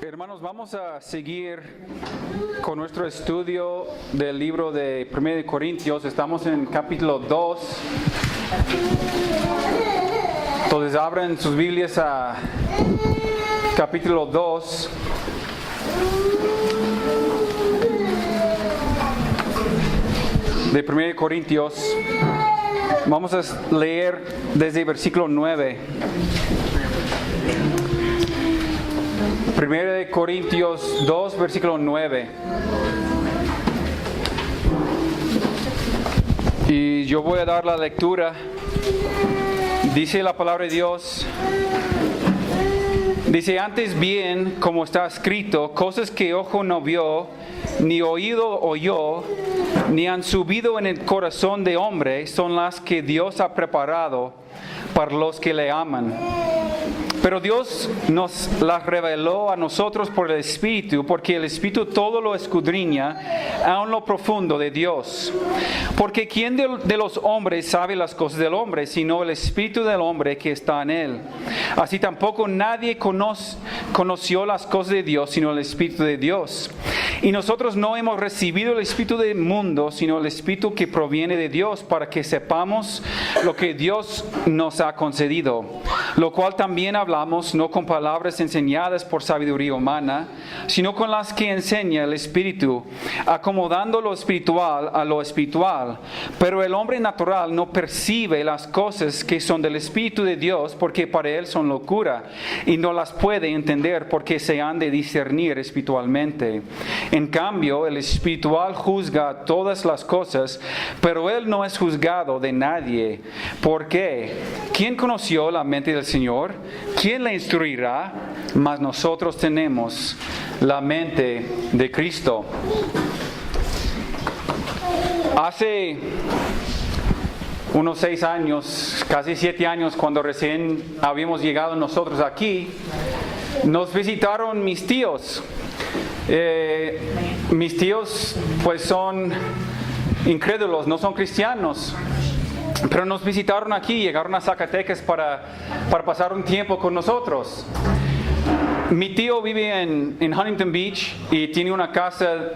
Hermanos, vamos a seguir con nuestro estudio del libro de 1 Corintios. Estamos en capítulo 2. Entonces abran sus Biblias a capítulo 2. De 1 Corintios. Vamos a leer desde el versículo 9. 1 Corintios 2, versículo 9. Y yo voy a dar la lectura. Dice la palabra de Dios. Dice, antes bien, como está escrito, cosas que ojo no vio, ni oído oyó, ni han subido en el corazón de hombre, son las que Dios ha preparado para los que le aman. Pero Dios nos las reveló a nosotros por el Espíritu, porque el Espíritu todo lo escudriña, aun lo profundo de Dios. Porque ¿quién de los hombres sabe las cosas del hombre, sino el Espíritu del hombre que está en él? Así tampoco nadie conoció las cosas de Dios, sino el Espíritu de Dios. Y nosotros no hemos recibido el Espíritu del mundo, sino el Espíritu que proviene de Dios, para que sepamos lo que Dios nos ha concedido. Lo cual también hablamos, no con palabras enseñadas por sabiduría humana, sino con las que enseña el Espíritu, acomodando lo espiritual a lo espiritual. Pero el hombre natural no percibe las cosas que son del Espíritu de Dios, porque para él son locura, y no las puede entender porque se han de discernir espiritualmente. En cambio, el espiritual juzga todas las cosas, pero él no es juzgado de nadie. ¿Por qué? ¿Quién conoció la mente del Señor? ¿Quién le instruirá? Mas nosotros tenemos la mente de Cristo. Hace unos 6 años, casi 7 años, cuando recién habíamos llegado nosotros aquí, nos visitaron mis tíos. Mis tíos pues son incrédulos, no son cristianos, pero nos visitaron aquí, llegaron a Zacatecas para pasar un tiempo con nosotros. Mi tío vive en Huntington Beach y tiene una casa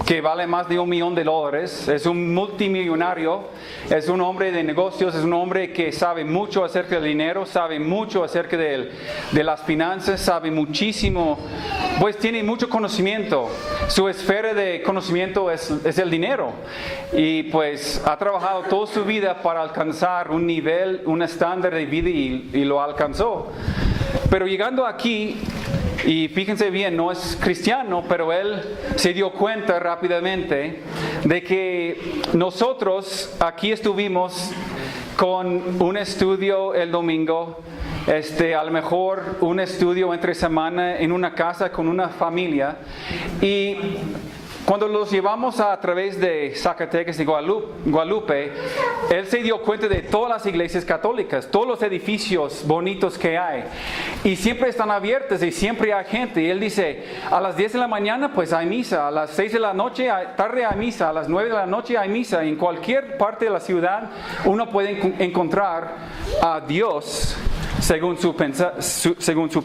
que vale más de $1 millón. Es un multimillonario, es un hombre de negocios, es un hombre que sabe mucho acerca del dinero, sabe mucho acerca de las finanzas, sabe muchísimo, pues tiene mucho conocimiento. Su esfera de conocimiento es el dinero. Y pues ha trabajado toda su vida para alcanzar un nivel, un estándar de vida y lo alcanzó. Pero llegando aquí, y fíjense bien, no es cristiano, pero él se dio cuenta rápidamente de que nosotros aquí estuvimos con un estudio el domingo, a lo mejor un estudio entre semana en una casa con una familia, y cuando los llevamos a través de Zacatecas y Guadalupe, él se dio cuenta de todas las iglesias católicas, todos los edificios bonitos que hay. Y siempre están abiertos y siempre hay gente. Y él dice, a las 10 de la mañana pues hay misa, a las 6 de la noche tarde hay misa, a las 9 de la noche hay misa. Y en cualquier parte de la ciudad uno puede encontrar a Dios según su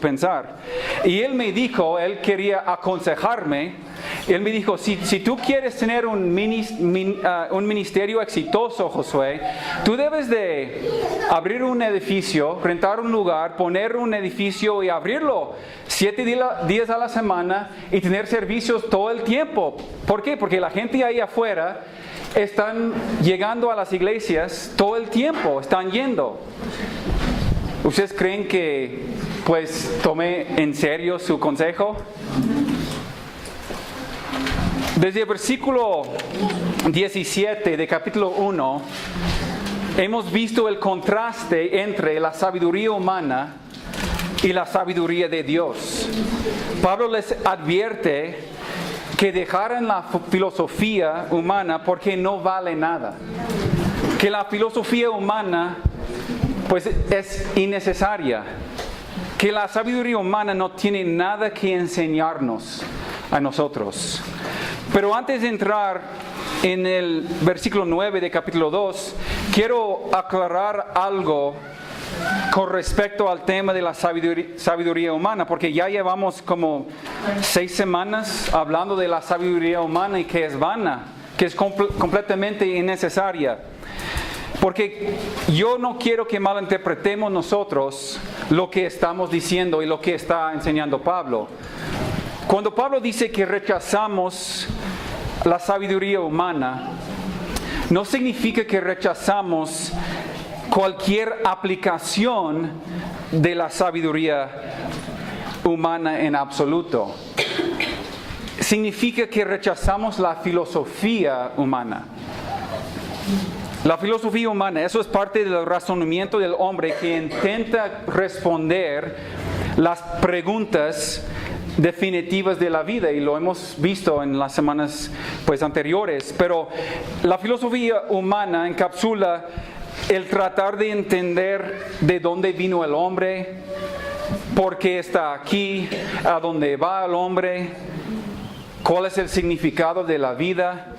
pensar. Y él me dijo, él quería aconsejarme. Él me dijo, si tú quieres tener un ministerio exitoso, Josué, tú debes de abrir un edificio, rentar un lugar, poner un edificio y abrirlo 7 días a la semana y tener servicios todo el tiempo. ¿Por qué? Porque la gente ahí afuera están llegando a las iglesias todo el tiempo, están yendo. ¿Ustedes creen que pues tomé en serio su consejo? Desde el versículo 17 de capítulo 1, hemos visto el contraste entre la sabiduría humana y la sabiduría de Dios. Pablo les advierte que dejaran la filosofía humana porque no vale nada. Que la filosofía humana pues es innecesaria. Que la sabiduría humana no tiene nada que enseñarnos a nosotros. Pero antes de entrar en el versículo 9 de capítulo 2, quiero aclarar algo con respecto al tema de la sabiduría humana, porque ya llevamos como 6 semanas hablando de la sabiduría humana y que es vana, que es completamente innecesaria. Porque yo no quiero que malinterpretemos nosotros lo que estamos diciendo y lo que está enseñando Pablo. Cuando Pablo dice que rechazamos la sabiduría humana, no significa que rechazamos cualquier aplicación de la sabiduría humana en absoluto. Significa que rechazamos la filosofía humana. La filosofía humana, eso es parte del razonamiento del hombre que intenta responder las preguntas definitivas de la vida, y lo hemos visto en las semanas anteriores. Pero la filosofía humana encapsula el tratar de entender de dónde vino el hombre, por qué está aquí, a dónde va el hombre, cuál es el significado de la vida.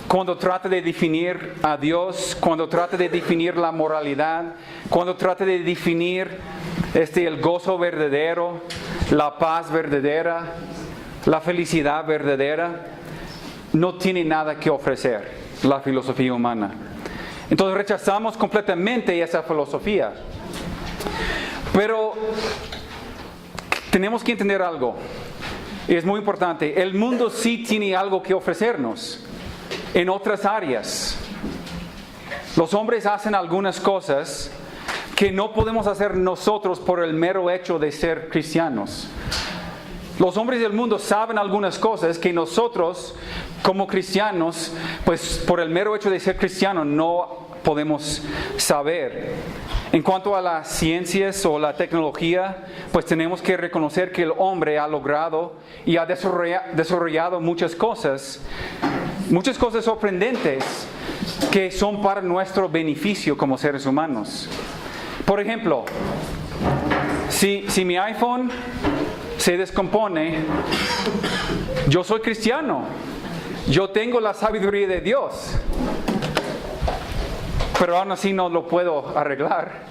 Cuando trata de definir a Dios, cuando trata de definir la moralidad, cuando trata de definir el gozo verdadero, la paz verdadera, la felicidad verdadera, no tiene nada que ofrecer la filosofía humana. Entonces rechazamos completamente esa filosofía. Pero tenemos que entender algo, y es muy importante. El mundo sí tiene algo que ofrecernos en otras áreas. Los hombres hacen algunas cosas que no podemos hacer nosotros por el mero hecho de ser cristianos. Los hombres del mundo saben algunas cosas que nosotros, como cristianos, por el mero hecho de ser cristianos, no podemos saber. En cuanto a las ciencias o la tecnología, tenemos que reconocer que el hombre ha logrado y ha desarrollado muchas cosas sorprendentes que son para nuestro beneficio como seres humanos. Por ejemplo, si mi iPhone se descompone, yo soy cristiano, yo tengo la sabiduría de Dios, pero aún así no lo puedo arreglar.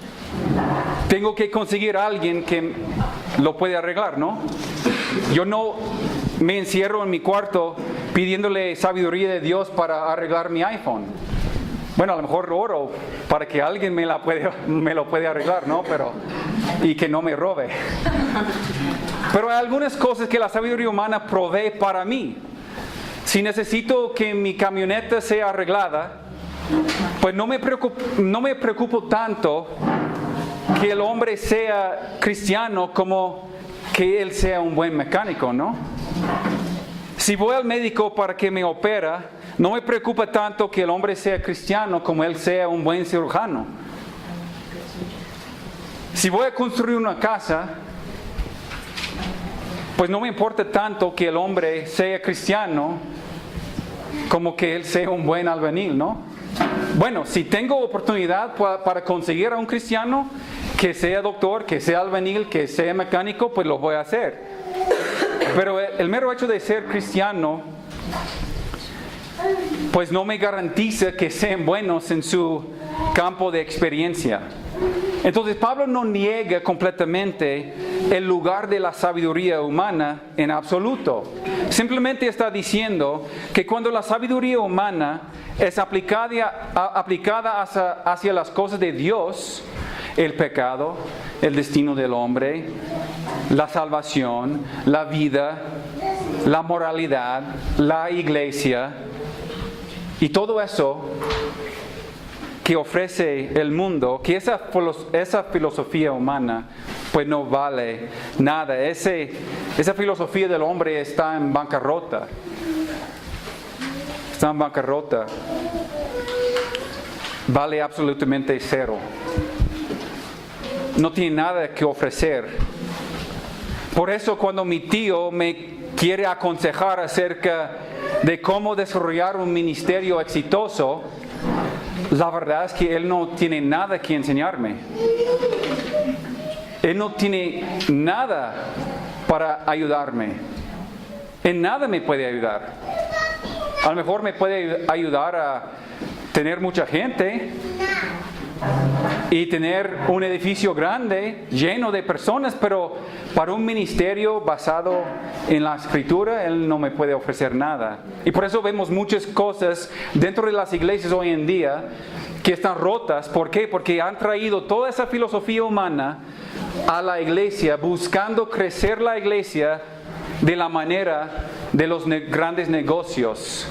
Tengo que conseguir a alguien que lo puede arreglar, ¿no? Yo no me encierro en mi cuarto pidiéndole sabiduría de Dios para arreglar mi iPhone. Bueno, a lo mejor oro para que alguien me lo puede arreglar, ¿no? Y que no me robe. Pero hay algunas cosas que la sabiduría humana provee para mí. Si necesito que mi camioneta sea arreglada, no me preocupo tanto que el hombre sea cristiano como que él sea un buen mecánico, ¿no? Si voy al médico para que me opera, no me preocupa tanto que el hombre sea cristiano como él sea un buen cirujano. Si voy a construir una casa, no me importa tanto que el hombre sea cristiano como que él sea un buen albañil, ¿no? Bueno, si tengo oportunidad para conseguir a un cristiano que sea doctor, que sea albañil, que sea mecánico, lo voy a hacer. Pero el mero hecho de ser cristiano, no me garantiza que sean buenos en su campo de experiencia. Entonces Pablo no niega completamente el lugar de la sabiduría humana en absoluto. Simplemente está diciendo que cuando la sabiduría humana es aplicada hacia las cosas de Dios, el pecado, el destino del hombre, la salvación, la vida, la moralidad, la iglesia y todo eso que ofrece el mundo, que esa filosofía humana no vale nada. Esa filosofía del hombre está en bancarrota. Está en bancarrota. Vale absolutamente cero. No tiene nada que ofrecer. Por eso cuando mi tío me quiere aconsejar acerca de cómo desarrollar un ministerio exitoso, la verdad es que él no tiene nada que enseñarme. Él no tiene nada para ayudarme. En nada me puede ayudar. A lo mejor me puede ayudar a tener mucha gente, y tener un edificio grande, lleno de personas, pero para un ministerio basado en la Escritura, Él no me puede ofrecer nada. Y por eso vemos muchas cosas dentro de las iglesias hoy en día que están rotas. ¿Por qué? Porque han traído toda esa filosofía humana a la iglesia, buscando crecer la iglesia de la manera de los grandes negocios.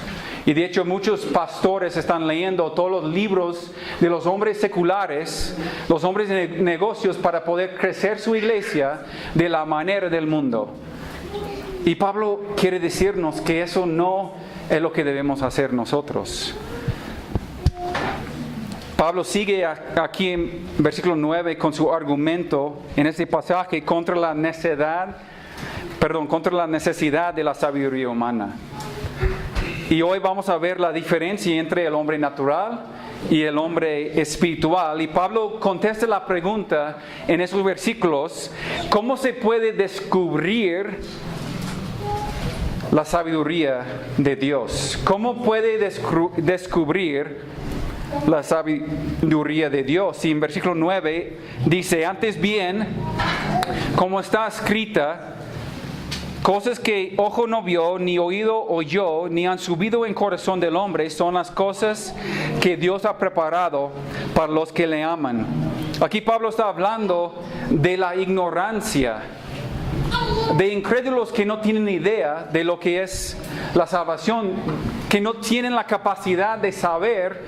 Y de hecho muchos pastores están leyendo todos los libros de los hombres seculares, los hombres de negocios, para poder crecer su iglesia de la manera del mundo. Y Pablo quiere decirnos que eso no es lo que debemos hacer nosotros. Pablo sigue aquí en versículo 9 con su argumento en este pasaje contra la necesidad de la sabiduría humana. Y hoy vamos a ver la diferencia entre el hombre natural y el hombre espiritual. Y Pablo contesta la pregunta en esos versículos: ¿cómo se puede descubrir la sabiduría de Dios? ¿Cómo puede descubrir la sabiduría de Dios? Y en versículo 9 dice: antes bien, como está escrita, cosas que ojo no vio, ni oído oyó, ni han subido en corazón del hombre, son las cosas que Dios ha preparado para los que le aman. Aquí Pablo está hablando de la ignorancia, de incrédulos que no tienen idea de lo que es la salvación, que no tienen la capacidad de saber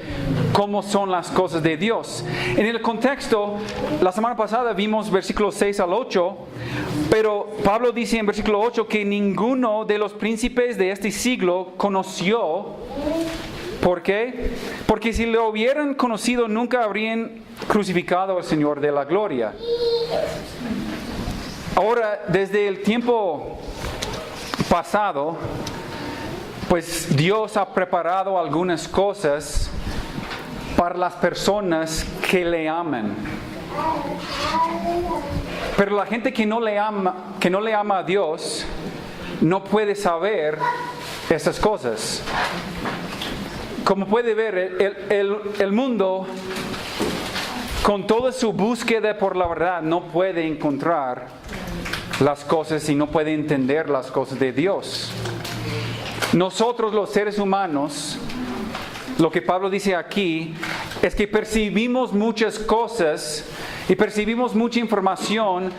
cómo son las cosas de Dios. En el contexto, la semana pasada vimos versículos 6 al 8, pero Pablo dice en versículo 8 que ninguno de los príncipes de este siglo conoció. ¿Por qué? Porque si lo hubieran conocido, nunca habrían crucificado al Señor de la gloria. Ahora, desde el tiempo pasado, pues Dios ha preparado algunas cosas para las personas que le aman. Pero la gente que no le ama a Dios, no puede saber esas cosas. Como puede ver, el mundo, con toda su búsqueda por la verdad, no puede encontrar las cosas y no puede entender las cosas de Dios. Nosotros, los seres humanos, lo que Pablo dice aquí es que percibimos muchas cosas y percibimos mucha información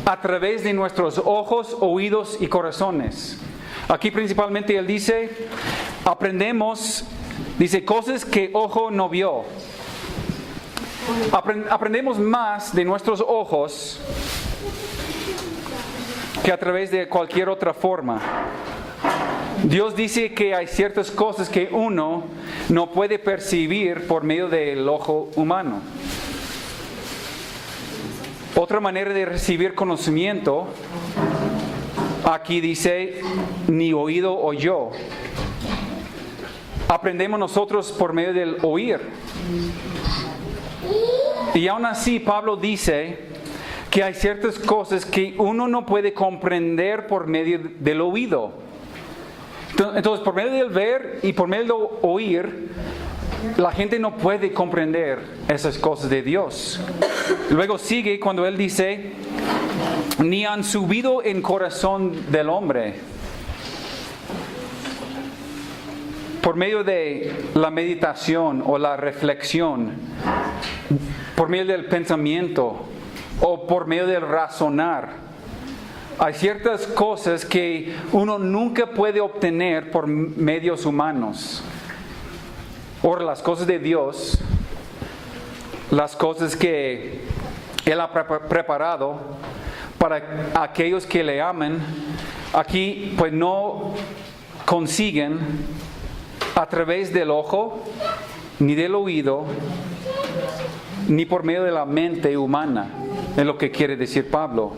a través de nuestros ojos, oídos y corazones. Aquí principalmente él dice, dice cosas que ojo no vio. Aprendemos más de nuestros ojos que a través de cualquier otra forma. Dios dice que hay ciertas cosas que uno no puede percibir por medio del ojo humano. Otra manera de recibir conocimiento, aquí dice, ni oído oyó. Aprendemos nosotros por medio del oír. Y aún así Pablo dice que hay ciertas cosas que uno no puede comprender por medio del oído. Entonces, por medio del ver y por medio del oír, la gente no puede comprender esas cosas de Dios. Luego sigue cuando él dice, ni han subido en corazón del hombre. Por medio de la meditación o la reflexión, por medio del pensamiento o por medio del razonar, hay ciertas cosas que uno nunca puede obtener por medios humanos. Ahora, las cosas de Dios, las cosas que Él ha preparado para aquellos que le aman, aquí pues no consiguen a través del ojo, ni del oído, ni por medio de la mente humana, es lo que quiere decir Pablo.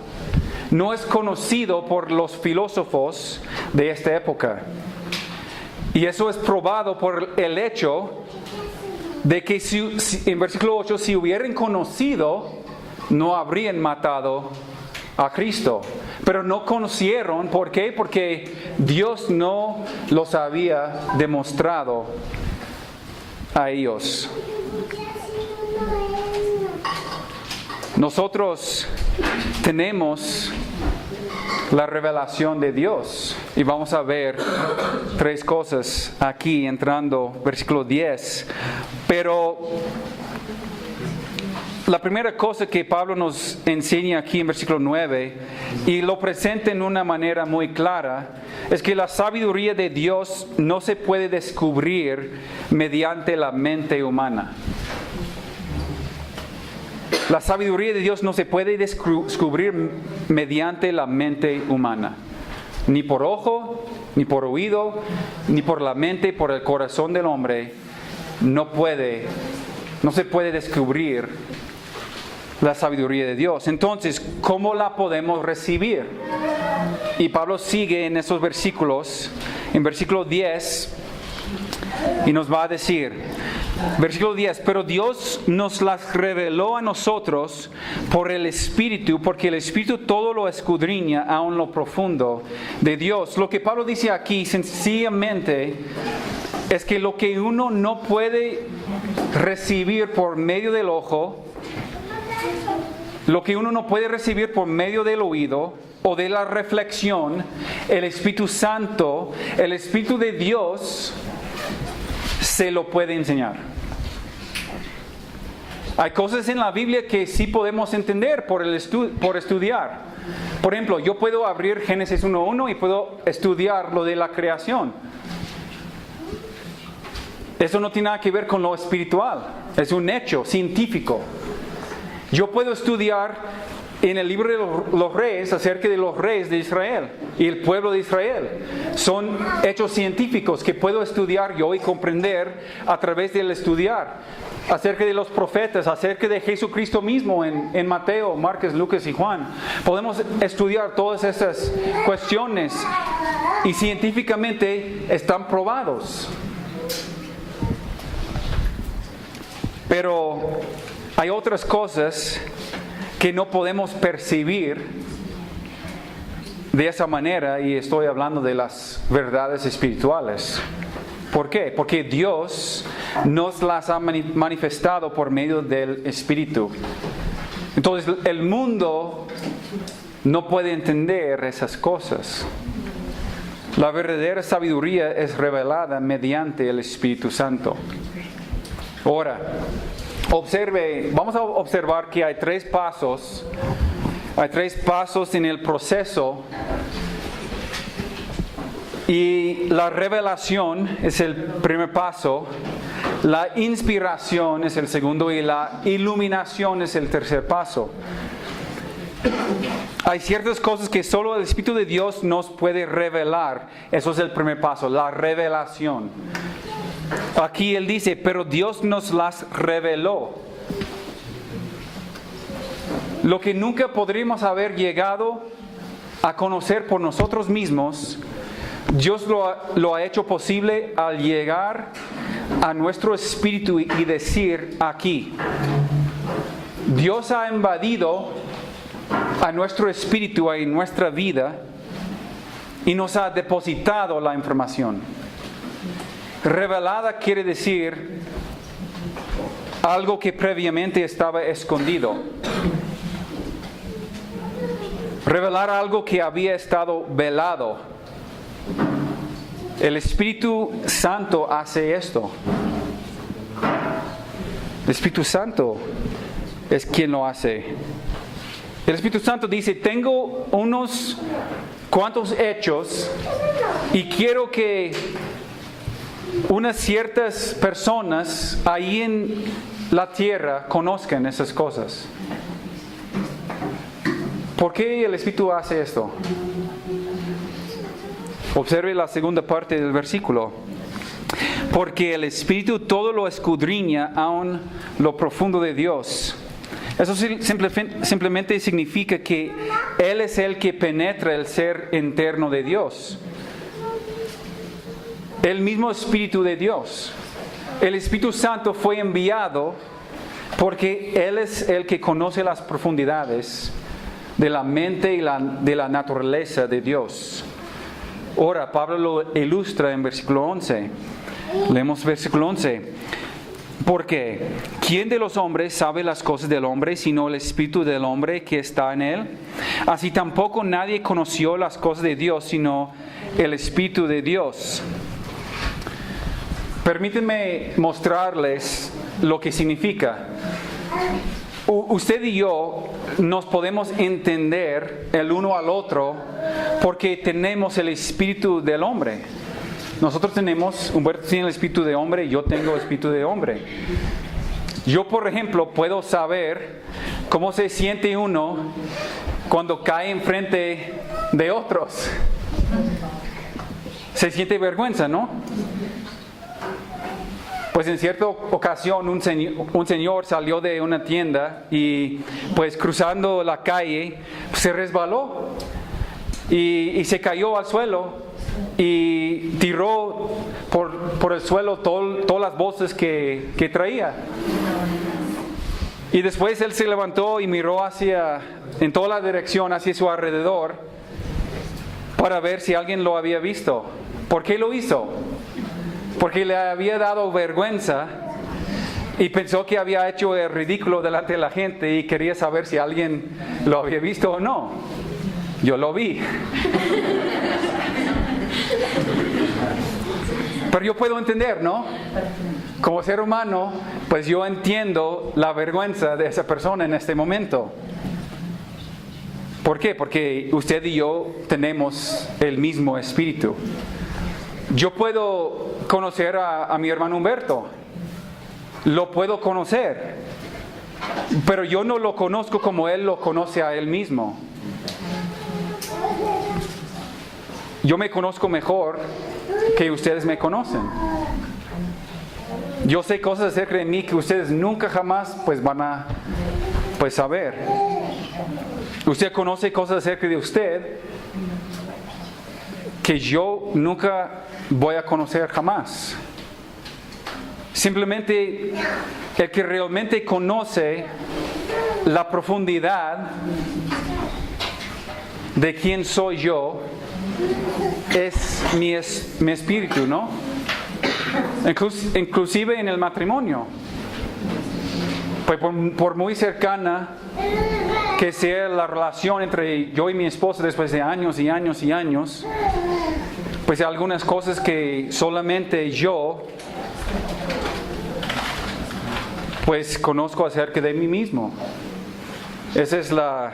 No es conocido por los filósofos de esta época. Y eso es probado por el hecho de que en versículo 8, si hubieran conocido, no habrían matado a Cristo. Pero no conocieron, ¿por qué? Porque Dios no los había demostrado a ellos. Nosotros tenemos la revelación de Dios y vamos a ver 3 cosas aquí entrando versículo 10. Pero la primera cosa que Pablo nos enseña aquí en versículo 9 y lo presenta en una manera muy clara es que la sabiduría de Dios no se puede descubrir mediante la mente humana. La sabiduría de Dios no se puede descubrir mediante la mente humana. Ni por ojo, ni por oído, ni por la mente, por el corazón del hombre. No se puede descubrir la sabiduría de Dios. Entonces, ¿cómo la podemos recibir? Y Pablo sigue en esos versículos, en versículo 10, y nos va a decir, versículo 10, pero Dios nos las reveló a nosotros por el Espíritu, porque el Espíritu todo lo escudriña aún lo profundo de Dios. Lo que Pablo dice aquí sencillamente es que lo que uno no puede recibir por medio del ojo, lo que uno no puede recibir por medio del oído o de la reflexión, el Espíritu Santo, el Espíritu de Dios, se lo puede enseñar. Hay cosas en la Biblia que sí podemos entender por estudiar. Por ejemplo, yo puedo abrir Génesis 1:1 y puedo estudiar lo de la creación. Eso no tiene nada que ver con lo espiritual. Es un hecho científico. Yo puedo estudiar en el libro de los reyes acerca de los reyes de Israel y el pueblo de Israel. Son hechos científicos que puedo estudiar yo y comprender a través del estudiar. Acerca de los profetas, acerca de Jesucristo mismo en Mateo, Marcos, Lucas y Juan. Podemos estudiar todas esas cuestiones y científicamente están probados. Pero hay otras cosas que no podemos percibir de esa manera, y estoy hablando de las verdades espirituales. ¿Por qué? Porque Dios nos las ha manifestado por medio del Espíritu. Entonces el mundo no puede entender esas cosas. La verdadera sabiduría es revelada mediante el Espíritu Santo. Ahora, vamos a observar que hay 3 pasos. Hay 3 pasos en el proceso. Y la revelación es el primer paso, la inspiración es el segundo y la iluminación es el tercer paso. Hay ciertas cosas que solo el Espíritu de Dios nos puede revelar. Eso es el primer paso, la revelación. Aquí él dice, pero Dios nos las reveló. Lo que nunca podríamos haber llegado a conocer por nosotros mismos, Dios lo ha hecho posible al llegar a nuestro espíritu y decir aquí. Dios ha invadido a nuestro espíritu, a nuestra vida, y nos ha depositado la información. Revelada quiere decir algo que previamente estaba escondido. Revelar algo que había estado velado. El Espíritu Santo hace esto. El Espíritu Santo es quien lo hace. El Espíritu Santo dice, tengo unos cuantos hechos y quiero que unas ciertas personas ahí en la tierra conozcan esas cosas. ¿Por qué el Espíritu hace esto? Observe la segunda parte del versículo. Porque el Espíritu todo lo escudriña aún lo profundo de Dios. Eso simplemente significa que Él es el que penetra el ser interno de Dios. El mismo Espíritu de Dios. El Espíritu Santo fue enviado porque Él es el que conoce las profundidades de la mente y de la naturaleza de Dios. Ahora, Pablo lo ilustra en versículo 11. Leemos versículo 11. Porque ¿quién de los hombres sabe las cosas del hombre sino el espíritu del hombre que está en él? Así tampoco nadie conoció las cosas de Dios sino el espíritu de Dios. Permítanme mostrarles lo que significa. Usted y yo nos podemos entender el uno al otro porque tenemos el espíritu del hombre. Nosotros tenemos, Humberto tiene el espíritu de hombre y yo tengo el espíritu de hombre. Yo, por ejemplo, puedo saber cómo se siente uno cuando cae enfrente de otros. Se siente vergüenza, ¿no? Pues en cierta ocasión un señor salió de una tienda y pues cruzando la calle se resbaló y se cayó al suelo y tiró por el suelo todas las bolsas que traía. Y después él se levantó y miró en toda la dirección hacia su alrededor para ver si alguien lo había visto. ¿Por qué lo hizo? Porque le había dado vergüenza y pensó que había hecho el ridículo delante de la gente y quería saber si alguien lo había visto o no. Yo lo vi. Pero yo puedo entender, ¿no? Como ser humano, pues yo entiendo la vergüenza de esa persona en este momento. ¿Por qué? Porque usted y yo tenemos el mismo espíritu. Yo puedo conocer a mi hermano Humberto, lo puedo conocer, pero yo no lo conozco como él lo conoce a él mismo. Yo me conozco mejor que ustedes me conocen. Yo sé cosas acerca de mí que ustedes nunca jamás pues van a saber. Usted conoce cosas acerca de usted que yo nunca voy a conocer jamás. Simplemente el que realmente conoce la profundidad de quién soy yo es mi espíritu, ¿no? Inclusive en el matrimonio. Pues por muy cercana que sea la relación entre yo y mi esposa después de años y años y años, pues hay algunas cosas que solamente yo pues conozco acerca de mí mismo. Esa es la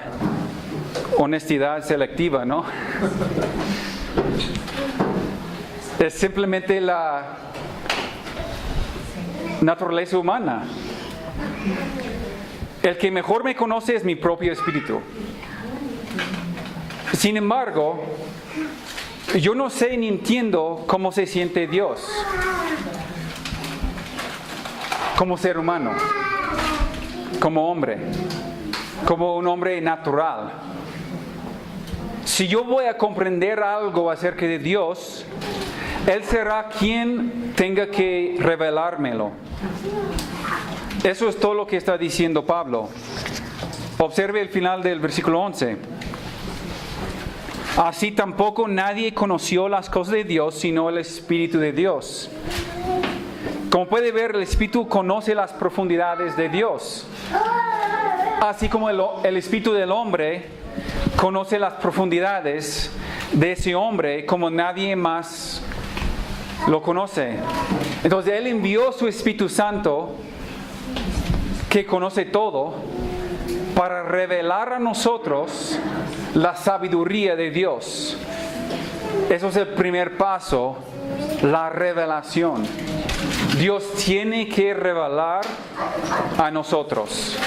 honestidad selectiva, ¿no? Es simplemente la naturaleza humana. El que mejor me conoce es mi propio espíritu. Sin embargo, yo no sé ni entiendo cómo se siente Dios como ser humano, como hombre, como un hombre natural. Si yo voy a comprender algo acerca de Dios, Él será quien tenga que revelármelo. Eso es todo lo que está diciendo Pablo. Observe el final del versículo 11. Así tampoco nadie conoció las cosas de Dios sino el Espíritu de Dios. Como puede ver, el Espíritu conoce las profundidades de Dios. Así como el Espíritu del hombre conoce las profundidades de ese hombre como nadie más lo conoce. Entonces Él envió su Espíritu Santo, que conoce todo, para revelar a nosotros la sabiduría de Dios. Eso es el primer paso, la revelación. Dios tiene que revelar a nosotros.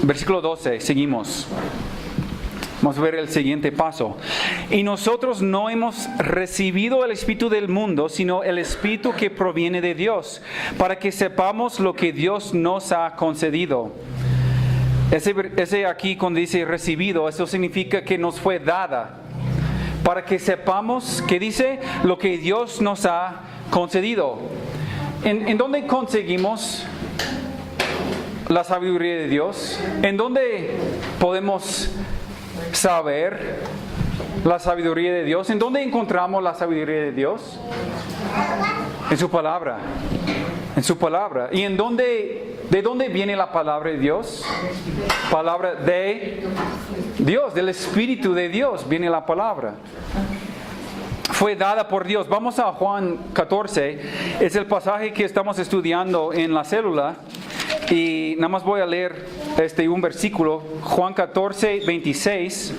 Versículo 12, seguimos. Vamos a ver el siguiente paso. Y nosotros no hemos recibido el espíritu del mundo, sino el espíritu que proviene de Dios, para que sepamos lo que Dios nos ha concedido. Ese aquí cuando dice recibido, eso significa que nos fue dada. Para que sepamos, ¿qué dice? Lo que Dios nos ha concedido. ¿En dónde conseguimos la sabiduría de Dios? ¿En dónde podemos saber la sabiduría de Dios? ¿En dónde encontramos la sabiduría de Dios? En su palabra. En su palabra. ¿Y de dónde viene la palabra de Dios? Palabra de Dios, del Espíritu de Dios viene la palabra. Fue dada por Dios. Vamos a Juan 14. Es el pasaje que estamos estudiando en la célula. Y nada más voy a leer un versículo. Juan 14, 26.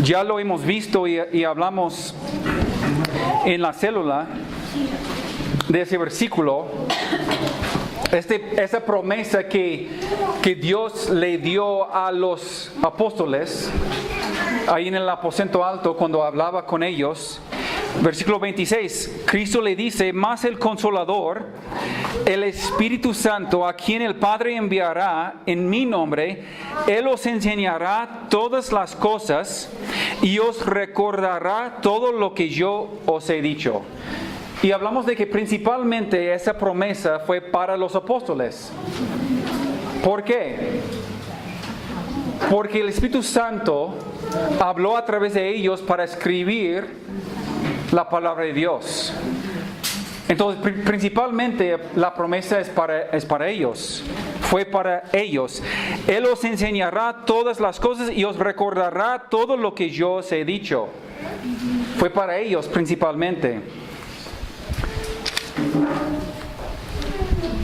Ya lo hemos visto y hablamos en la célula de ese versículo. Esa promesa que Dios le dio a los apóstoles ahí en el aposento alto cuando hablaba con ellos. Versículo 26, Cristo le dice: mas el Consolador, el Espíritu Santo, a quien el Padre enviará en mi nombre, Él os enseñará todas las cosas y os recordará todo lo que yo os he dicho. Y hablamos de que principalmente esa promesa fue para los apóstoles. ¿Por qué? Porque el Espíritu Santo habló a través de ellos para escribir la palabra de Dios. Entonces, principalmente la promesa es para ellos. Fue para ellos. Él os enseñará todas las cosas y os recordará todo lo que yo os he dicho. Fue para ellos principalmente.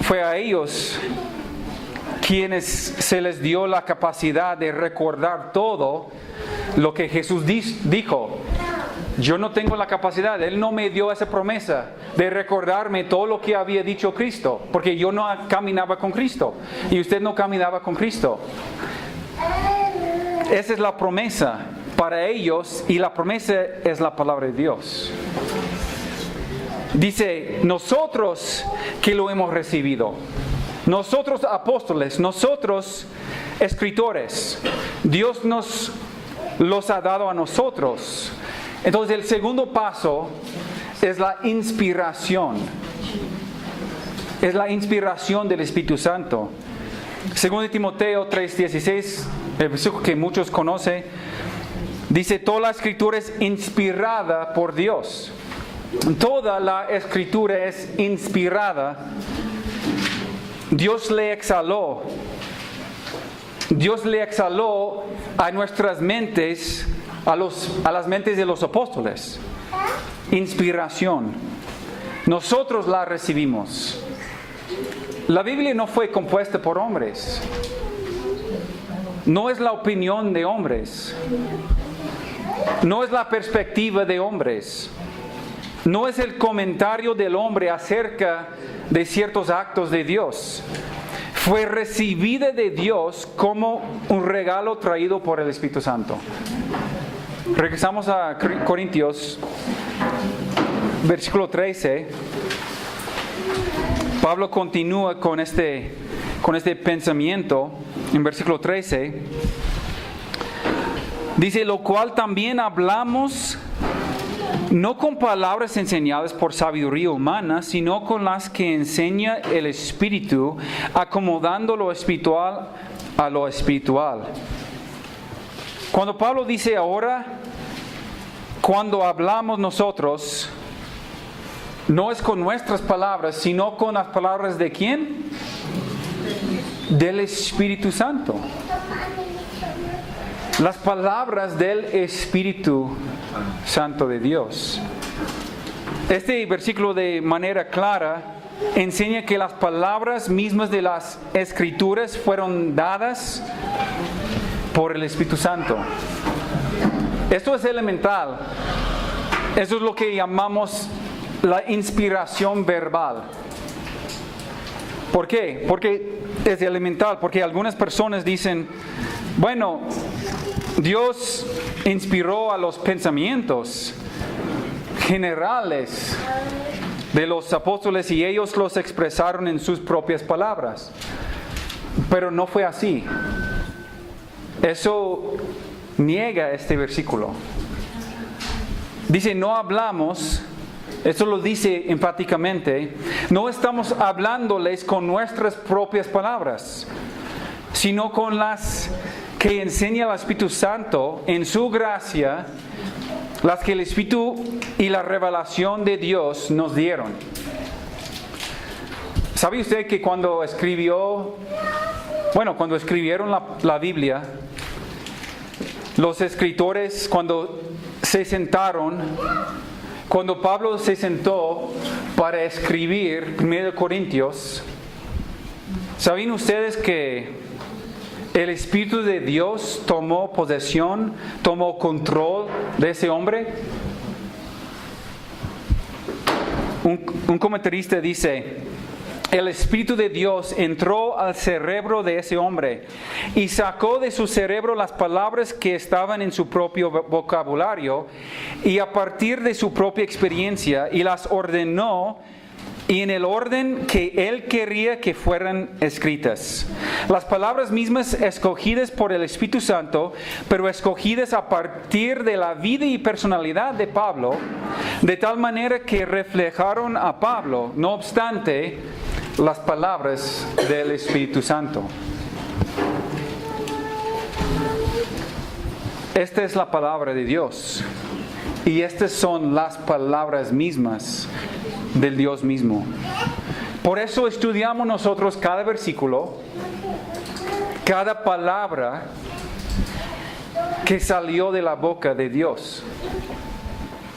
Fue a ellos quienes se les dio la capacidad de recordar todo lo que Jesús dijo. Yo no tengo la capacidad, Él no me dio esa promesa de recordarme todo lo que había dicho Cristo, porque yo no caminaba con Cristo y usted no caminaba con Cristo. Esa es la promesa para ellos y la promesa es la palabra de Dios. Dice, nosotros que lo hemos recibido, nosotros apóstoles, nosotros escritores, Dios nos los ha dado a nosotros. Entonces el segundo paso es la inspiración. Es la inspiración del Espíritu Santo. Segundo de Timoteo 3:16, el versículo que muchos conocen, dice: toda la escritura es inspirada por Dios. Toda la escritura es inspirada. Dios le exhaló a nuestras mentes, a las mentes de los apóstoles. Inspiración. Nosotros la recibimos. La Biblia no fue compuesta por hombres. No es la opinión de hombres. No es la perspectiva de hombres. No es el comentario del hombre acerca de ciertos actos de Dios. Fue recibida de Dios como un regalo traído por el Espíritu Santo. Regresamos a Corintios, versículo 13. Pablo continúa con este pensamiento en versículo 13. Dice: lo cual también hablamos no con palabras enseñadas por sabiduría humana, sino con las que enseña el Espíritu, acomodando lo espiritual a lo espiritual. Cuando Pablo dice ahora, cuando hablamos nosotros, no es con nuestras palabras, sino con las palabras ¿de quién? Del Espíritu Santo. Las palabras del Espíritu Santo de Dios. Este versículo de manera clara enseña que las palabras mismas de las Escrituras fueron dadas por el Espíritu Santo. Esto es elemental. Eso es lo que llamamos la inspiración verbal. ¿Por qué? Porque es elemental, porque algunas personas dicen, bueno, Dios inspiró a los pensamientos generales de los apóstoles y ellos los expresaron en sus propias palabras. Pero no fue así. Eso niega este versículo. Dice, no hablamos, esto lo dice enfáticamente, no estamos hablándoles con nuestras propias palabras, sino con las que enseña el Espíritu Santo en su gracia, las que el Espíritu y la revelación de Dios nos dieron. ¿Sabe usted que cuando escribieron la Biblia, los escritores cuando Pablo se sentó para escribir 1 Corintios, ¿saben ustedes que el Espíritu de Dios tomó posesión, tomó control de ese hombre? Un comentarista dice: el Espíritu de Dios entró al cerebro de ese hombre y sacó de su cerebro las palabras que estaban en su propio vocabulario y a partir de su propia experiencia, y las ordenó y en el orden que él quería que fueran escritas. Las palabras mismas escogidas por el Espíritu Santo, pero escogidas a partir de la vida y personalidad de Pablo, de tal manera que reflejaron a Pablo, no obstante, las palabras del Espíritu Santo. Esta es la palabra de Dios. Y estas son las palabras mismas del Dios mismo. Por eso estudiamos nosotros cada versículo, cada palabra que salió de la boca de Dios.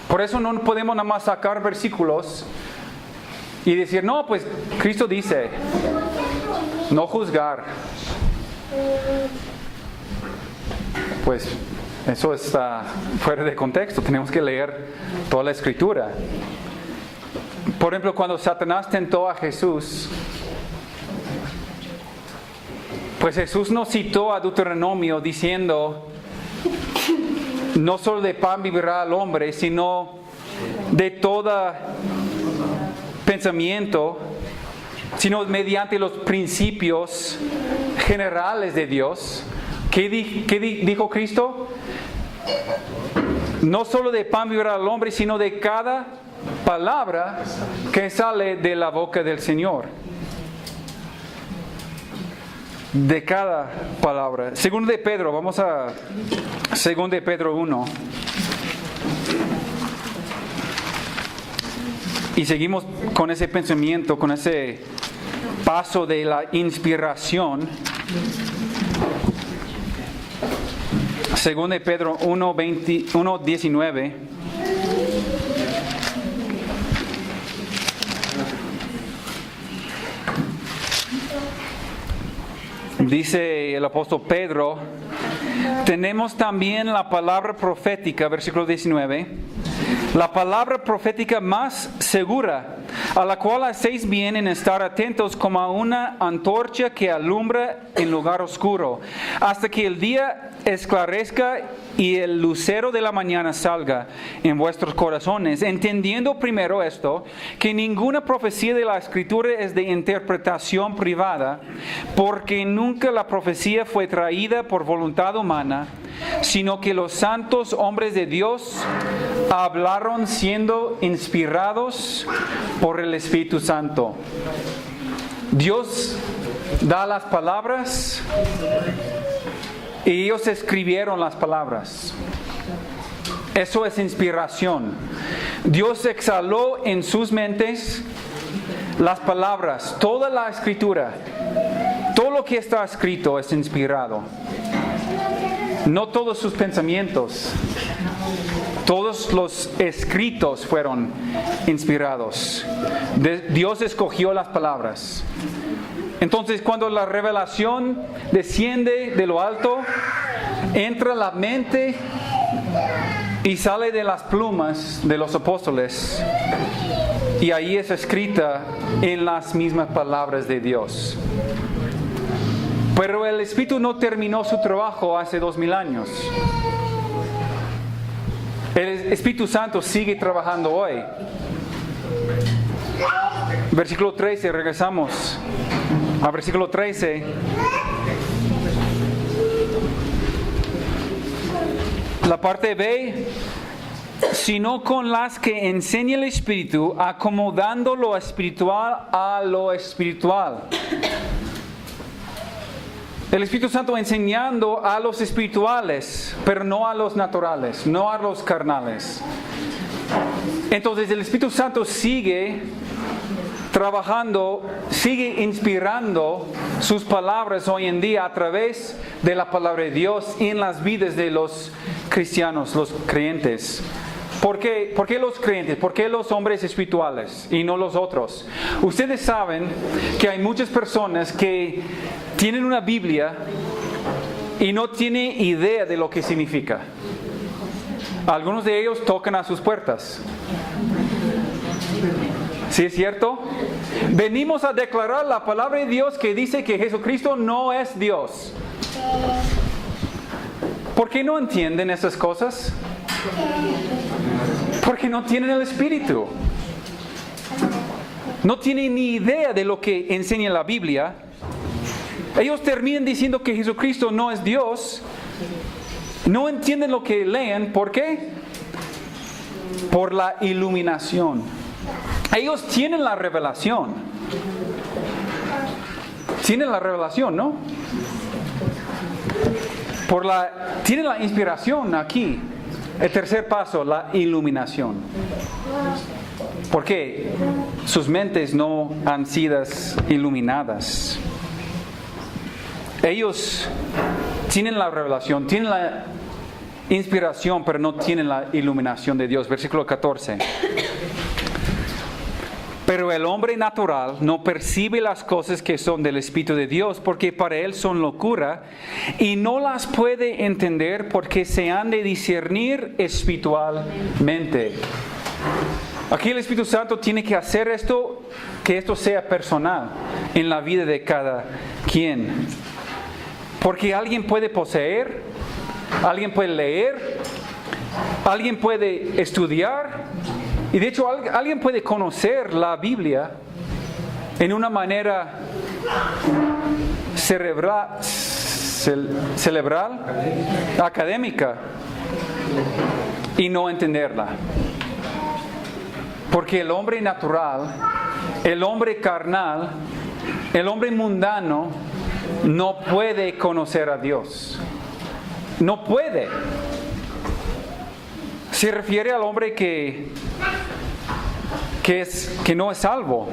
Por eso no podemos nada más sacar versículos y decir, no, pues Cristo dice, no juzgar. Pues eso está fuera de contexto. Tenemos que leer toda la Escritura. Por ejemplo, cuando Satanás tentó a Jesús, pues Jesús no citó a Deuteronomio diciendo, no solo de pan vivirá el hombre, sino de todo pensamiento, sino mediante los principios generales de Dios. ¿Qué dijo Cristo? No solo de pan vivirá el hombre, sino de cada palabra que sale de la boca del Señor. De cada palabra. Segundo de Pedro, vamos a Segundo de Pedro 1. Y seguimos con ese pensamiento, con ese paso de la inspiración. Segundo de Pedro 1:19. Dice el apóstol Pedro, tenemos también la palabra profética, versículo 19, la palabra profética más segura, a la cual hacéis bien en estar atentos como a una antorcha que alumbra en lugar oscuro, hasta que el día esclarezca y el lucero de la mañana salga en vuestros corazones, entendiendo primero esto, que ninguna profecía de la Escritura es de interpretación privada, porque nunca la profecía fue traída por voluntad humana, sino que los santos hombres de Dios hablaron siendo inspirados por el Espíritu Santo. Dios da las palabras y ellos escribieron las palabras. Eso es inspiración. Dios exhaló en sus mentes las palabras, toda la Escritura, todo lo que está escrito es inspirado. No todos sus pensamientos, todos los escritos fueron inspirados. Dios escogió las palabras. Entonces, cuando la revelación desciende de lo alto, entra a la mente y sale de las plumas de los apóstoles, y ahí es escrita en las mismas palabras de Dios. Pero el Espíritu no terminó su trabajo hace 2000 años. El Espíritu Santo sigue trabajando hoy. Versículo 13, regresamos a versículo 13. La parte B, sino con las que enseña el Espíritu, acomodando lo espiritual a lo espiritual. El Espíritu Santo enseñando a los espirituales, pero no a los naturales, no a los carnales. Entonces el Espíritu Santo sigue trabajando, sigue inspirando sus palabras hoy en día a través de la palabra de Dios en las vidas de los cristianos, los creyentes. ¿Por qué los creyentes? ¿Por qué los hombres espirituales y no los otros? Ustedes saben que hay muchas personas que tienen una Biblia y no tienen idea de lo que significa. Algunos de ellos tocan a sus puertas. ¿Sí es cierto? Venimos a declarar la palabra de Dios que dice que Jesucristo no es Dios. ¿Por qué no entienden esas cosas? Porque no tienen el Espíritu. No tienen ni idea de lo que enseña la Biblia. Ellos terminan diciendo que Jesucristo no es Dios. No entienden lo que leen. ¿Por qué? Por la iluminación. Ellos tienen la revelación. Tienen la revelación, ¿no? Tienen la inspiración aquí. El tercer paso, la iluminación. ¿Por qué? Sus mentes no han sido iluminadas. Ellos tienen la revelación, tienen la inspiración, pero no tienen la iluminación de Dios. Versículo 14. Pero el hombre natural no percibe las cosas que son del Espíritu de Dios, porque para él son locura, y no las puede entender porque se han de discernir espiritualmente. Aquí el Espíritu Santo tiene que hacer esto, que esto sea personal en la vida de cada quien. Porque alguien puede poseer, alguien puede leer, alguien puede estudiar, y de hecho alguien puede conocer la Biblia en una manera cerebral, académica, y no entenderla. Porque el hombre natural, el hombre carnal, el hombre mundano no puede conocer a Dios. No puede. Se refiere al hombre que no es salvo.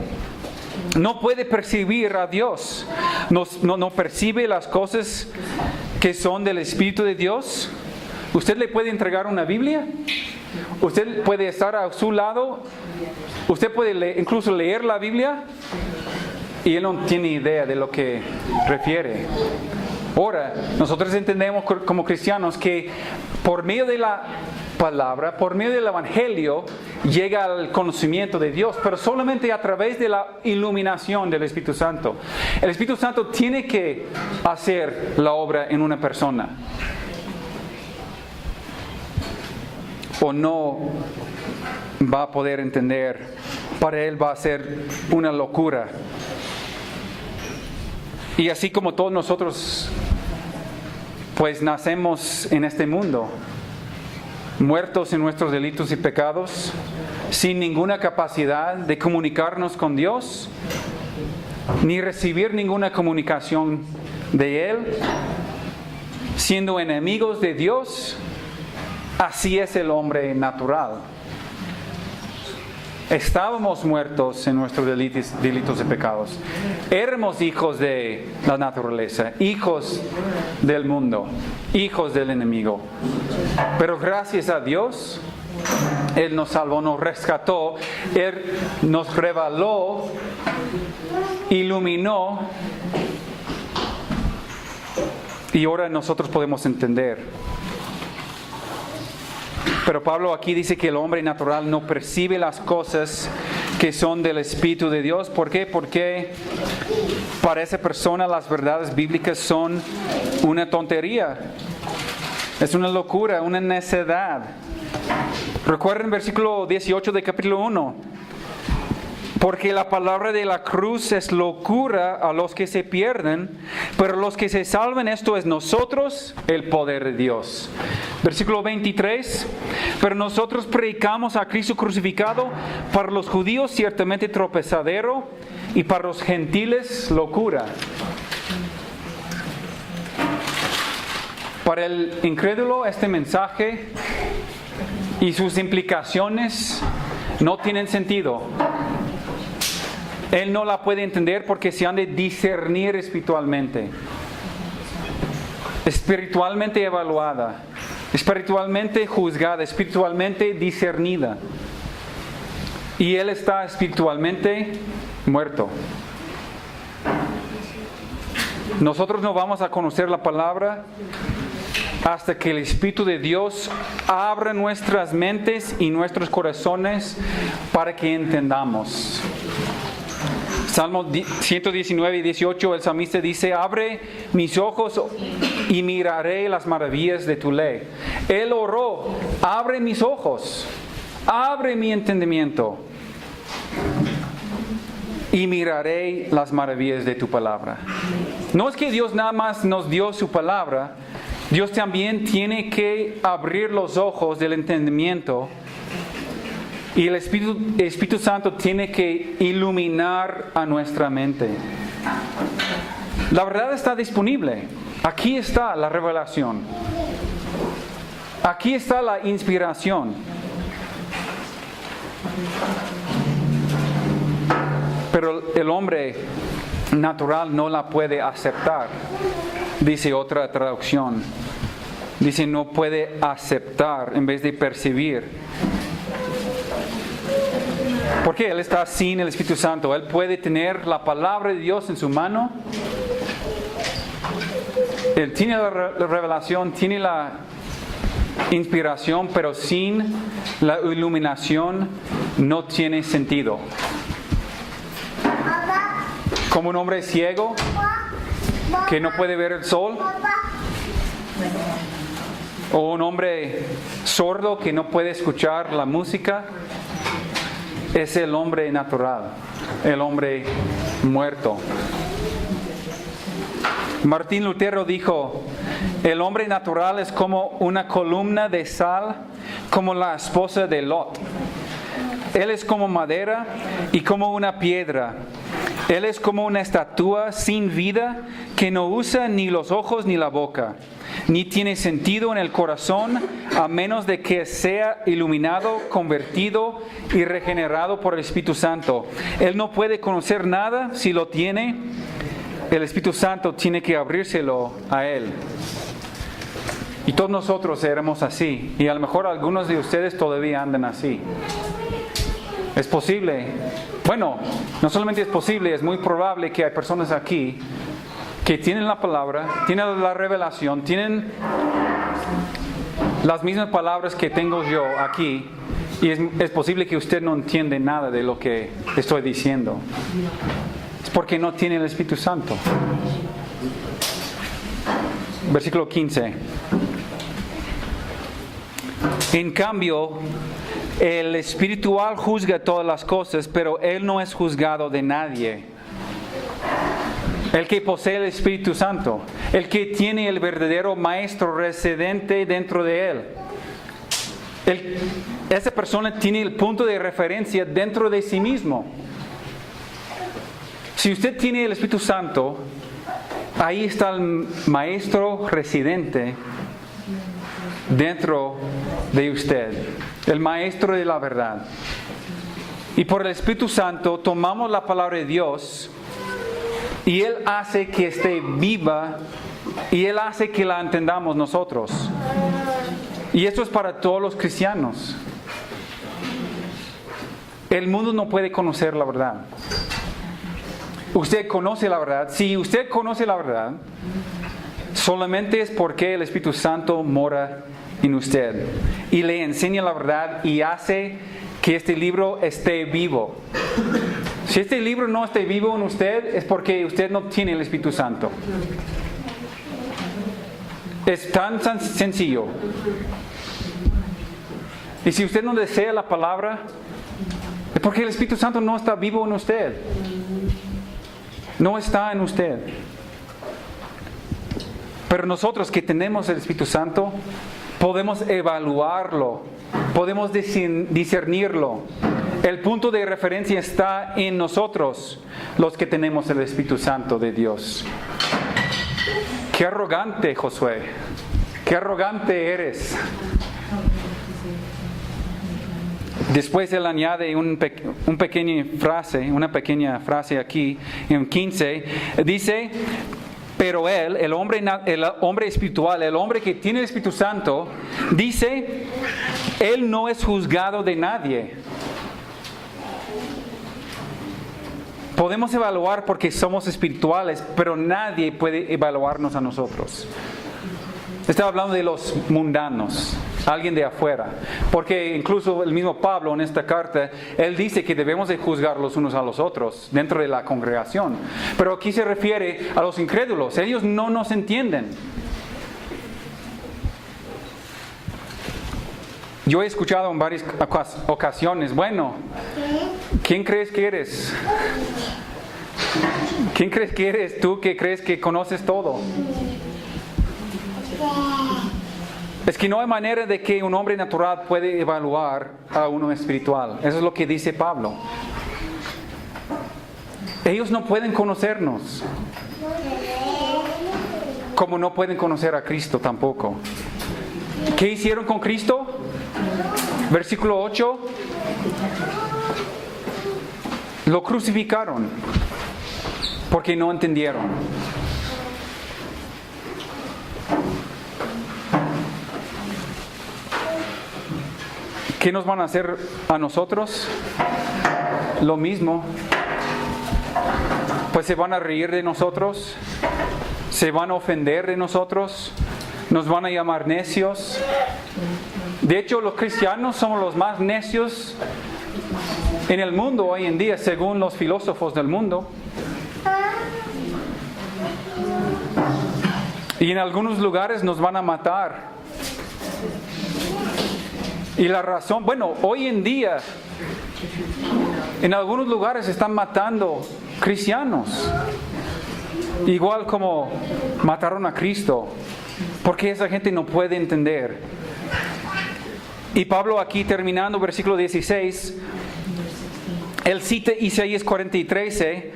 No puede percibir a Dios. No percibe las cosas que son del Espíritu de Dios. ¿Usted le puede entregar una Biblia? Usted puede estar a su lado. Usted puede incluso leer la Biblia y él no tiene idea de lo que refiere. Ahora, nosotros entendemos como cristianos que por medio de la palabra, por medio del Evangelio, llega al conocimiento de Dios, pero solamente a través de la iluminación del Espíritu Santo. El Espíritu Santo tiene que hacer la obra en una persona, o no va a poder entender. Para él va a ser una locura. Y así como todos nosotros, pues nacemos en este mundo, muertos en nuestros delitos y pecados, sin ninguna capacidad de comunicarnos con Dios, ni recibir ninguna comunicación de Él, siendo enemigos de Dios. Así es el hombre natural. Estábamos muertos en nuestros delitos y pecados. Éramos hijos de la naturaleza, hijos del mundo, hijos del enemigo. Pero gracias a Dios, Él nos salvó, nos rescató, Él nos reveló, iluminó, y ahora nosotros podemos entender. Pero Pablo aquí dice que el hombre natural no percibe las cosas que son del Espíritu de Dios. ¿Por qué? Porque para esa persona las verdades bíblicas son una tontería. Es una locura, una necedad. Recuerden versículo 18 de capítulo 1. Porque la palabra de la cruz es locura a los que se pierden, pero los que se salvan, esto es nosotros, el poder de Dios. Versículo 23. Pero nosotros predicamos a Cristo crucificado, para los judíos ciertamente tropezadero, y para los gentiles locura. Para el incrédulo este mensaje y sus implicaciones no tienen sentido. Él no la puede entender porque se han de discernir espiritualmente. Espiritualmente evaluada, espiritualmente juzgada, espiritualmente discernida. Y él está espiritualmente muerto. Nosotros no vamos a conocer la palabra hasta que el Espíritu de Dios abra nuestras mentes y nuestros corazones para que entendamos. Salmo 119 y 18, el salmista dice: abre mis ojos y miraré las maravillas de tu ley. Él oró: abre mis ojos, abre mi entendimiento y miraré las maravillas de tu palabra. No es que Dios nada más nos dio su palabra, Dios también tiene que abrir los ojos del entendimiento. Y el Espíritu Santo tiene que iluminar a nuestra mente. La verdad está disponible. Aquí está la revelación. Aquí está la inspiración. Pero el hombre natural no la puede aceptar. Dice otra traducción. Dice no puede aceptar en vez de percibir. Porque él está sin el Espíritu Santo. Él puede tener la palabra de Dios en su mano. Él tiene la revelación, tiene la inspiración, pero sin la iluminación no tiene sentido. Como un hombre ciego que no puede ver el sol. O un hombre sordo que no puede escuchar la música. Es el hombre natural, el hombre muerto. Martín Lutero dijo: el hombre natural es como una columna de sal, como la esposa de Lot. Él es como madera y como una piedra. Él es como una estatua sin vida que no usa ni los ojos ni la boca, ni tiene sentido en el corazón a menos de que sea iluminado, convertido y regenerado por el Espíritu Santo. Él no puede conocer nada si lo tiene. El Espíritu Santo tiene que abrírselo a él. Y todos nosotros seremos así. Y a lo mejor algunos de ustedes todavía andan así. Es posible. Bueno, no solamente es posible, es muy probable que hay personas aquí que tienen la palabra, tienen la revelación, tienen las mismas palabras que tengo yo aquí, y es posible que usted no entiende nada de lo que estoy diciendo. Es porque no tiene el Espíritu Santo. Versículo 15. En cambio, el espiritual juzga todas las cosas, pero él no es juzgado de nadie. El que posee el Espíritu Santo, el que tiene el verdadero maestro residente dentro de él. Esa persona tiene el punto de referencia dentro de sí mismo. Si usted tiene el Espíritu Santo, ahí está el maestro residente dentro de usted, el maestro de la verdad. Y por el Espíritu Santo tomamos la palabra de Dios y Él hace que esté viva y Él hace que la entendamos nosotros. Y esto es para todos los cristianos. El mundo no puede conocer la verdad. Usted conoce la verdad. Si usted conoce la verdad, solamente es porque el Espíritu Santo mora en usted y le enseña la verdad y hace que este libro esté vivo. Si este libro no esté vivo en usted, es porque usted no tiene el Espíritu Santo. Es tan sencillo. Y si usted no desea la palabra, es porque el Espíritu Santo no está vivo en usted. No está en usted. Pero nosotros que tenemos el Espíritu Santo, podemos evaluarlo, podemos discernirlo. El punto de referencia está en nosotros, los que tenemos el Espíritu Santo de Dios. Qué arrogante, Josué. Qué arrogante eres. Después él añade una pequeña frase aquí en 15. Dice, pero él, el hombre espiritual, el hombre que tiene el Espíritu Santo, dice, él no es juzgado de nadie. Podemos evaluar porque somos espirituales, pero nadie puede evaluarnos a nosotros. Estaba hablando de los mundanos, alguien de afuera. Porque incluso el mismo Pablo en esta carta, él dice que debemos de juzgar los unos a los otros dentro de la congregación. Pero aquí se refiere a los incrédulos. Ellos no nos entienden. Yo he escuchado en varias ocasiones, bueno, ¿quién crees que eres? ¿Quién crees que eres tú que crees que conoces todo? Es que no hay manera de que un hombre natural puede evaluar a uno espiritual. Eso es lo que dice Pablo. Ellos no pueden conocernos, como no pueden conocer a Cristo tampoco. ¿Qué hicieron con Cristo? Versículo 8. Lo crucificaron porque no entendieron. ¿Qué nos van a hacer a nosotros? Lo mismo. Pues se van a reír de nosotros, se van a ofender de nosotros, nos van a llamar necios. De hecho, los cristianos somos los más necios en el mundo hoy en día, según los filósofos del mundo. Y en algunos lugares nos van a matar. Y la razón, bueno, hoy en día, en algunos lugares están matando cristianos. Igual como mataron a Cristo. Porque esa gente no puede entender. Y Pablo aquí terminando versículo 16, él cita Isaías 40:13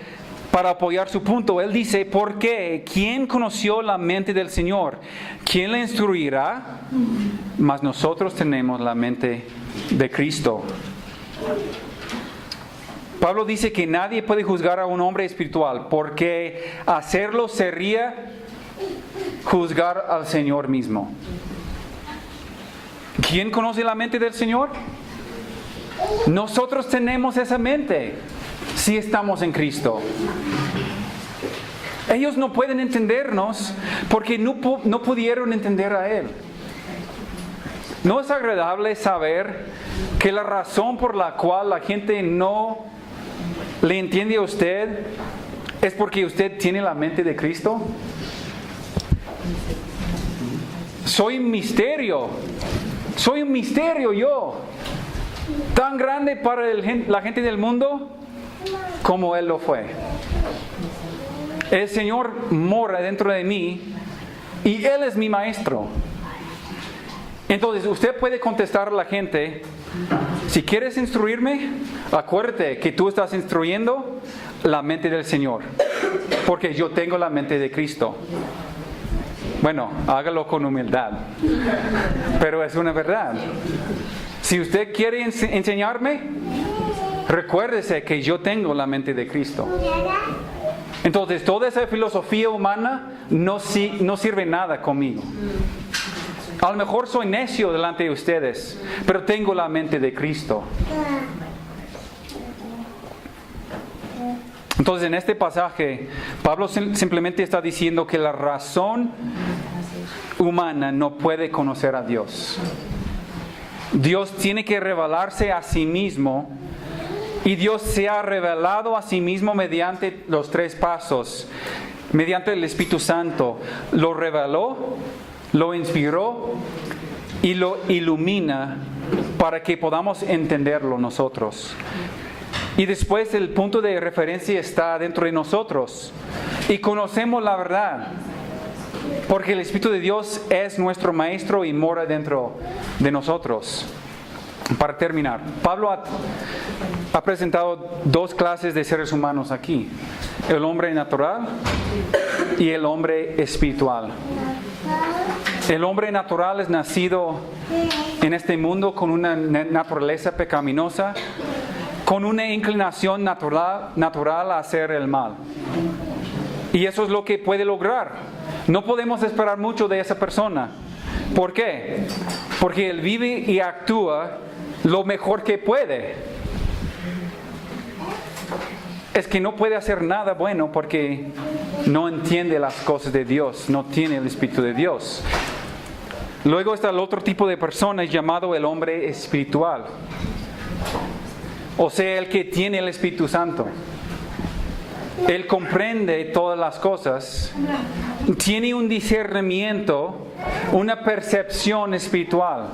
para apoyar su punto. Él dice, ¿por qué? ¿Quién conoció la mente del Señor? ¿Quién le instruirá? Mas nosotros tenemos la mente de Cristo. Pablo dice que nadie puede juzgar a un hombre espiritual, porque hacerlo sería juzgar al Señor mismo. ¿Quién conoce la mente del Señor? Nosotros tenemos esa mente si estamos en Cristo. Ellos no pueden entendernos porque no pudieron entender a Él. ¿No es agradable saber que la razón por la cual la gente no le entiende a usted es porque usted tiene la mente de Cristo? Soy un misterio yo, tan grande para la gente del mundo como Él lo fue. El Señor mora dentro de mí y Él es mi maestro. Entonces usted puede contestar a la gente, si quieres instruirme, acuérdate que tú estás instruyendo la mente del Señor, porque yo tengo la mente de Cristo. Bueno, hágalo con humildad, pero es una verdad. Si usted quiere enseñarme, recuérdese que yo tengo la mente de Cristo. Entonces, toda esa filosofía humana no sirve nada conmigo. A lo mejor soy necio delante de ustedes, pero tengo la mente de Cristo. Entonces, en este pasaje, Pablo simplemente está diciendo que la razón humana no puede conocer a Dios. Dios tiene que revelarse a sí mismo, y Dios se ha revelado a sí mismo mediante los 3 pasos, mediante el Espíritu Santo. Lo reveló, lo inspiró y lo ilumina para que podamos entenderlo nosotros. Y después el punto de referencia está dentro de nosotros y conocemos la verdad, porque el Espíritu de Dios es nuestro maestro y mora dentro de nosotros. Para terminar, Pablo ha presentado 2 clases de seres humanos aquí: el hombre natural y el hombre espiritual. El hombre natural es nacido en este mundo con una naturaleza pecaminosa, con una inclinación natural a hacer el mal. Y eso es lo que puede lograr. No podemos esperar mucho de esa persona. ¿Por qué? Porque él vive y actúa lo mejor que puede. Es que no puede hacer nada bueno porque no entiende las cosas de Dios, no tiene el Espíritu de Dios. Luego está el otro tipo de persona llamado el hombre espiritual. O sea, el que tiene el Espíritu Santo. Él comprende todas las cosas, tiene un discernimiento, una percepción espiritual.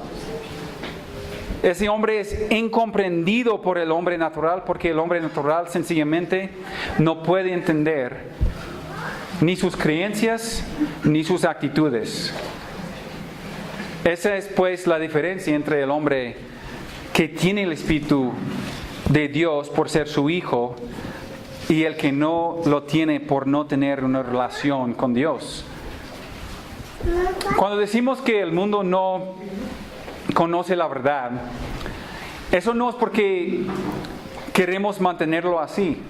Ese hombre es incomprendido por el hombre natural porque el hombre natural sencillamente no puede entender ni sus creencias ni sus actitudes. Esa es pues la diferencia entre el hombre que tiene el Espíritu de Dios por ser su hijo y el que no lo tiene por no tener una relación con Dios. Cuando decimos que el mundo no conoce la verdad, eso no es porque queremos mantenerlo así.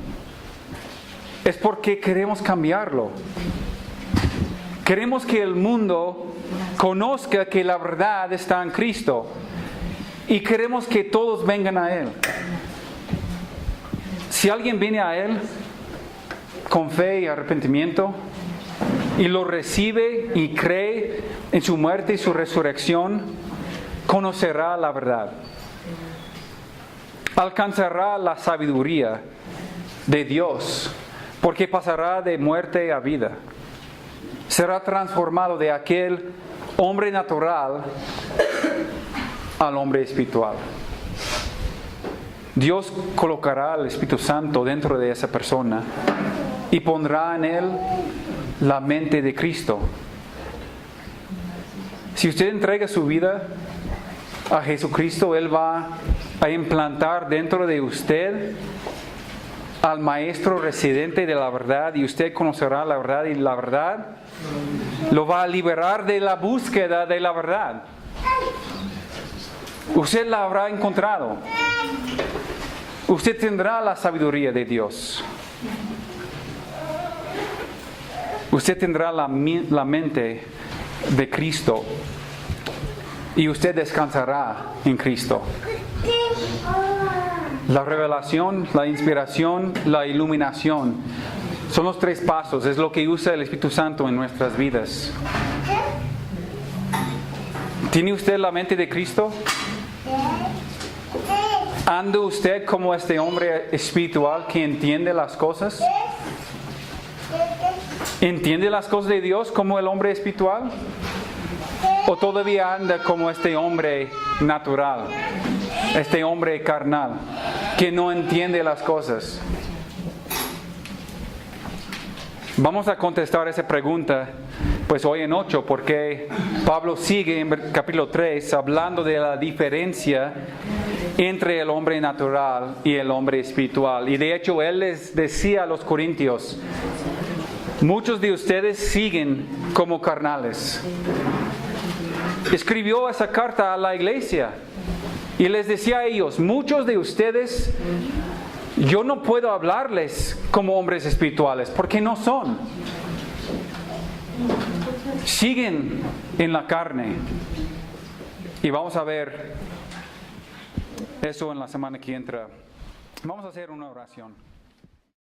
Es porque queremos cambiarlo. Queremos que el mundo conozca que la verdad está en Cristo y queremos que todos vengan a Él. Si alguien viene a Él con fe y arrepentimiento y lo recibe y cree en su muerte y su resurrección, conocerá la verdad. Alcanzará la sabiduría de Dios, porque pasará de muerte a vida. Será transformado de aquel hombre natural al hombre espiritual. Dios colocará al Espíritu Santo dentro de esa persona y pondrá en él la mente de Cristo. Si usted entrega su vida a Jesucristo, Él va a implantar dentro de usted al Maestro residente de la verdad y usted conocerá la verdad y la verdad lo va a liberar de la búsqueda de la verdad. Usted la habrá encontrado. Usted tendrá la sabiduría de Dios. Usted tendrá la mente de Cristo y usted descansará en Cristo. La revelación, la inspiración, la iluminación son los 3 pasos. Es lo que usa el Espíritu Santo en nuestras vidas. ¿Tiene usted la mente de Cristo? ¿Anda usted como este hombre espiritual que entiende las cosas? ¿Entiende las cosas de Dios como el hombre espiritual? ¿O todavía anda como este hombre natural, este hombre carnal, que no entiende las cosas? Vamos a contestar esa pregunta pues hoy en 8, porque Pablo sigue en capítulo 3 hablando de la diferencia entre el hombre natural y el hombre espiritual. Y de hecho él les decía a los corintios: muchos de ustedes siguen como carnales. Escribió esa carta a la iglesia y les decía a ellos: muchos de ustedes, yo no puedo hablarles como hombres espirituales porque no son. Siguen en la carne. Y vamos a ver eso en la semana que entra. Vamos a hacer una oración.